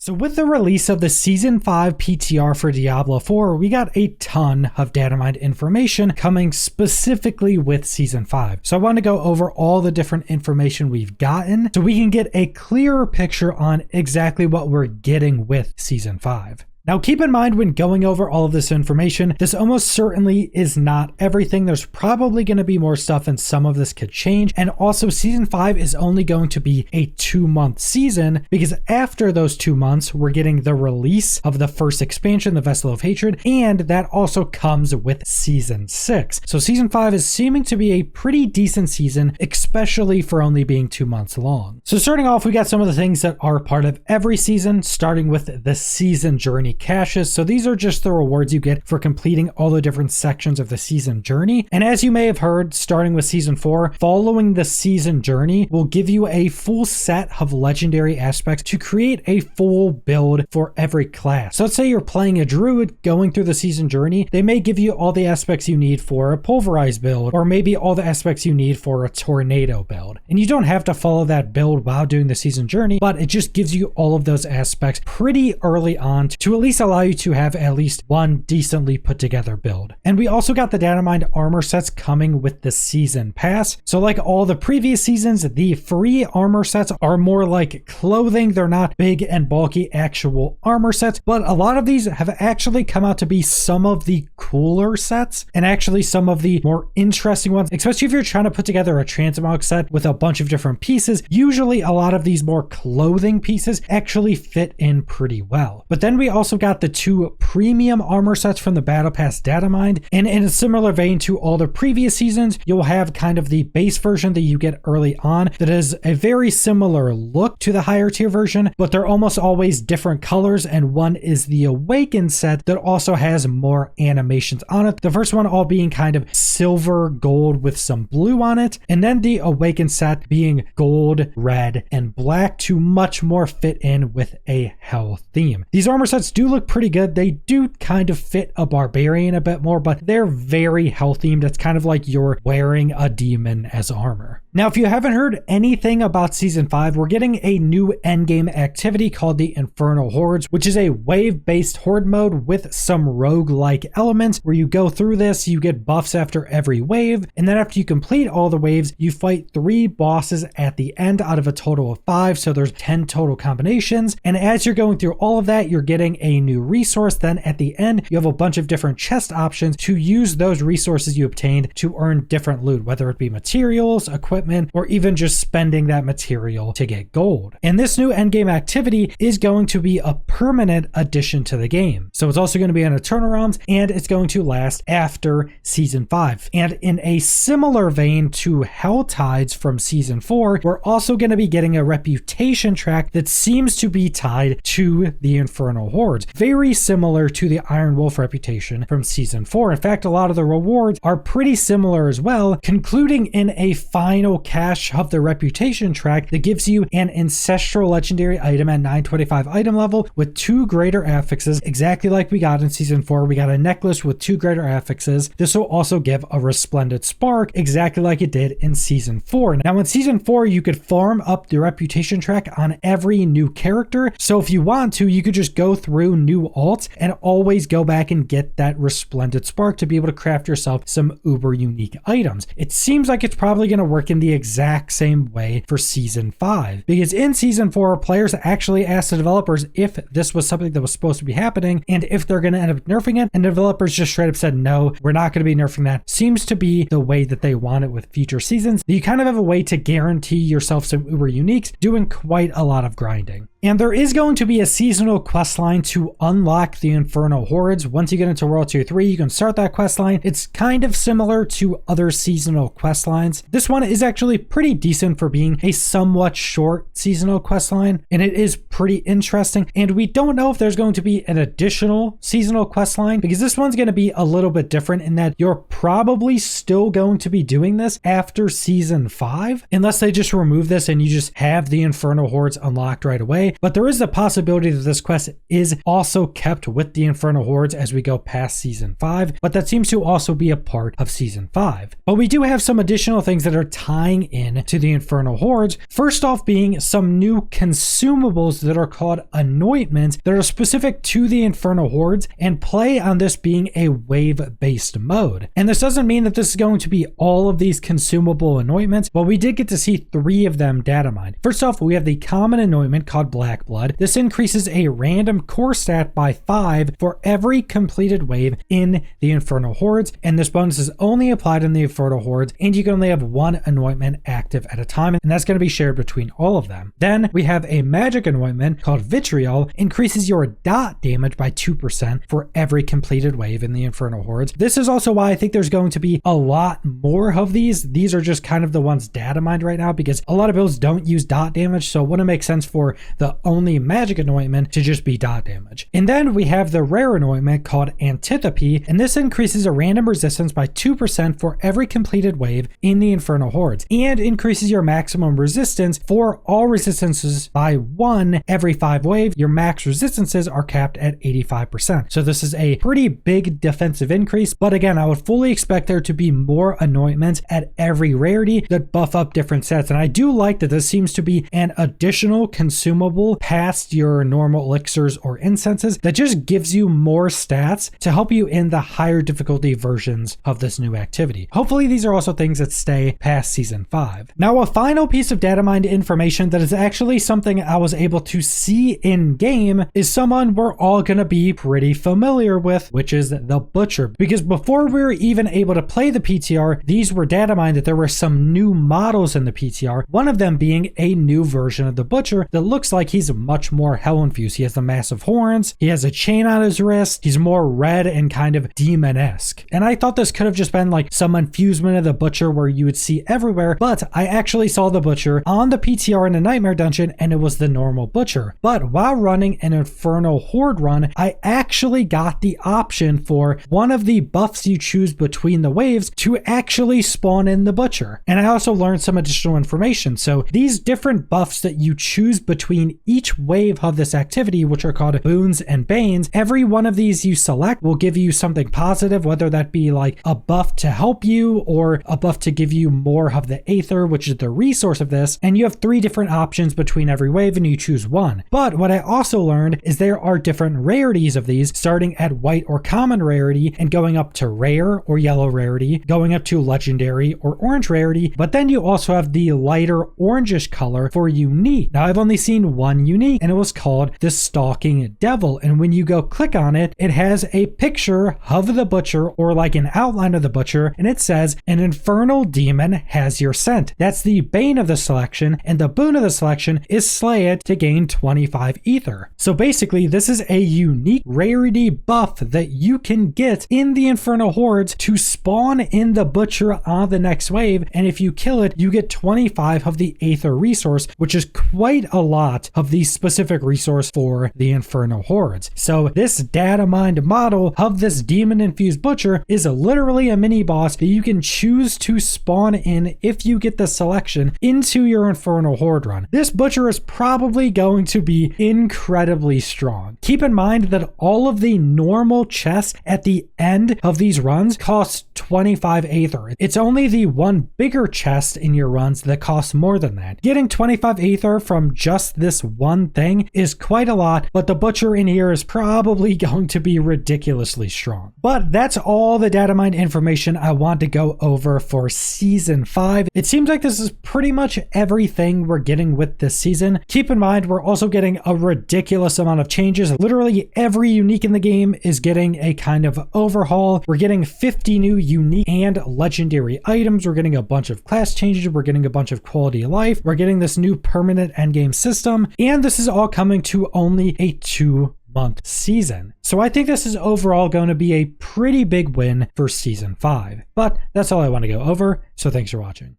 So with the release of the Season 5 PTR for Diablo 4, we got a ton of datamined information coming specifically with Season 5. So I want to go over all the different information we've gotten so we can get a clearer picture on exactly what we're getting with Season 5. Now keep in mind when going over all of this information, this almost certainly is not everything. There's probably going to be more stuff and some of this could change. And also Season 5 is only going to be a 2-month season because after those 2 months, we're getting the release of the first expansion, the Vessel of Hatred, and that also comes with Season 6. So Season 5 is seeming to be a pretty decent season, especially for only being 2 months long. So starting off, we got some of the things that are part of every season, starting with the season journey caches. So these are just the rewards you get for completing all the different sections of the season journey. And as you may have heard, starting with Season 4, following the season journey will give you a full set of legendary aspects to create a full build for every class. So let's say you're playing a druid going through the season journey, they may give you all the aspects you need for a pulverized build, or maybe all the aspects you need for a tornado build. And you don't have to follow that build while doing the season journey, but it just gives you all of those aspects pretty early on to at least allow you to have at least one decently put together build. And we also got the datamined armor sets coming with the season pass. So like all the previous seasons, the free armor sets are more like clothing. They're not big and bulky actual armor sets, but a lot of these have actually come out to be some of the cooler sets and actually some of the more interesting ones, especially if you're trying to put together a transmog set with a bunch of different pieces. Usually a lot of these more clothing pieces actually fit in pretty well. But then we also got the 2 premium armor sets from the Battle Pass Datamined, and in a similar vein to all the previous seasons, you'll have kind of the base version that you get early on that is a very similar look to the higher tier version, but they're almost always different colors, and one is the Awakened set that also has more animations on it. The first one all being kind of silver gold with some blue on it, and then the Awakened set being gold, red, and black to much more fit in with a hell theme. These armor sets do look pretty good. They do kind of fit a barbarian a bit more, but they're very hell themed. It's kind of like you're wearing a demon as armor. Now, if you haven't heard anything about Season 5, we're getting a new endgame activity called the Infernal Hordes, which is a wave-based horde mode with some rogue-like elements where you go through this, you get buffs after every wave, and then after you complete all the waves, you fight 3 bosses at the end out of a total of 5, so there's 10 total combinations, and as you're going through all of that, you're getting a new resource. Then at the end, you have a bunch of different chest options to use those resources you obtained to earn different loot, whether it be materials, equipment, or even just spending that material to get gold. And this new endgame activity is going to be a permanent addition to the game. So it's also going to be on Eternal Realms, and it's going to last after Season 5. And in a similar vein to Hell Tides from Season 4, we're also going to be getting a reputation track that seems to be tied to the Infernal Hordes. Very similar to the Iron Wolf reputation from Season 4. In fact, a lot of the rewards are pretty similar as well, concluding in a final cache of the reputation track that gives you an ancestral legendary item at 925 item level with 2 greater affixes, exactly like we got in Season 4. We got a necklace with 2 greater affixes. This will also give a resplendent spark, exactly like it did in Season 4. Now in Season 4, you could farm up the reputation track on every new character. So if you want to, you could just go through new alts and always go back and get that resplendent spark to be able to craft yourself some uber unique items. It seems like it's probably going to work in the exact same way for Season 5, because in Season 4, players actually asked the developers if this was something that was supposed to be happening and if they're going to end up nerfing it, and the developers just straight up said, no, we're not going to be nerfing that. Seems to be the way that they want it with future seasons. You kind of have a way to guarantee yourself some uber uniques doing quite a lot of grinding. And there is going to be a seasonal quest line to unlock the Infernal Hordes. Once you get into World Tier 3, you can start that quest line. It's kind of similar to other seasonal quest lines. This one is actually pretty decent for being a somewhat short seasonal quest line, and it is pretty interesting. And we don't know if there's going to be an additional seasonal quest line, because this one's going to be a little bit different in that you're probably still going to be doing this after Season 5, unless they just remove this and you just have the Infernal Hordes unlocked right away. stay, but there is a possibility that this quest is also kept with the Infernal Hordes as we go past Season 5, but that seems to also be a part of Season 5. But we do have some additional things that are tying in to the Infernal Hordes, first off being some new consumables that are called Anointments that are specific to the Infernal Hordes and play on this being a wave-based mode. And this doesn't mean that this is going to be all of these consumable anointments, but we did get to see 3 of them data mined. First off, we have the common anointment called Black Blood. This increases a random core stat by 5 for every completed wave in the Infernal Hordes, and this bonus is only applied in the Infernal Hordes, and you can only have 1 anointment active at a time, and that's going to be shared between all of them. Then we have a magic anointment called Vitriol, increases your dot damage by 2% for every completed wave in the Infernal Hordes. This is also why I think there's going to be a lot more of these. These are just kind of the ones data mined right now because a lot of builds don't use dot damage, so it wouldn't make sense for the only magic anointment to just be dot damage. And then we have the rare anointment called Antithopy, and this increases a random resistance by 2% for every completed wave in the Infernal Hordes, and increases your maximum resistance for all resistances by 1 every 5 waves. Your max resistances are capped at 85%. So this is a pretty big defensive increase, but again, I would fully expect there to be more anointments at every rarity that buff up different sets. And I do like that this seems to be an additional consumable past your normal elixirs or incenses that just gives you more stats to help you in the higher difficulty versions of this new activity. Hopefully these are also things that stay past Season 5. Now, a final piece of data mined information that is actually something I was able to see in game is someone we're all going to be pretty familiar with, which is the Butcher. Because before we were even able to play the PTR, these were data mined that there were some new models in the PTR, one of them being a new version of the Butcher that looks like he's much more hell infused. He has the massive horns, he has a chain on his wrist, he's more red and kind of demon-esque. And I thought this could have just been like some infusement of the Butcher where you would see everywhere, but I actually saw the Butcher on the PTR in a Nightmare dungeon and it was the normal Butcher. But while running an Infernal Horde run, I actually got the option for one of the buffs you choose between the waves to actually spawn in the Butcher. And I also learned some additional information. So these different buffs that you choose between each wave of this activity, which are called boons and banes, every one of these you select will give you something positive, whether that be like a buff to help you or a buff to give you more of the Aether, which is the resource of this. And you have 3 different options between every wave and you choose one. But what I also learned is there are different rarities of these, starting at white or common rarity and going up to rare or yellow rarity, going up to legendary or orange rarity. But then you also have the lighter orangish color for unique. Now I've only seen one unique and it was called the Stalking Devil. And when you go click on it, it has a picture of the Butcher or like an outline of the Butcher, and it says an infernal demon has your scent. That's the bane of the selection, and the boon of the selection is slay it to gain 25 ether. So basically this is a unique rarity buff that you can get in the Infernal Hordes to spawn in the Butcher on the next wave, and if you kill it you get 25 of the Aether resource, which is quite a lot of the specific resource for the Infernal Hordes. So this data mined model of this demon infused Butcher is literally a mini boss that you can choose to spawn in if you get the selection into your Infernal Horde run. This Butcher is probably going to be incredibly strong. Keep in mind that all of the normal chests at the end of these runs cost 25 Aether. It's only the one bigger chest in your runs that costs more than that. Getting 25 Aether from just this one thing is quite a lot, but the Butcher in here is probably going to be ridiculously strong. But that's all the data mined information I want to go over for Season 5. It seems like this is pretty much everything we're getting with this season. Keep in mind, we're also getting a ridiculous amount of changes. Literally every unique in the game is getting a kind of overhaul. We're getting 50 new unique and legendary items. We're getting a bunch of class changes. We're getting a bunch of quality of life. We're getting this new permanent endgame system. And this is all coming to only a 2-month season. So I think this is overall going to be a pretty big win for Season 5. But that's all I want to go over. So thanks for watching.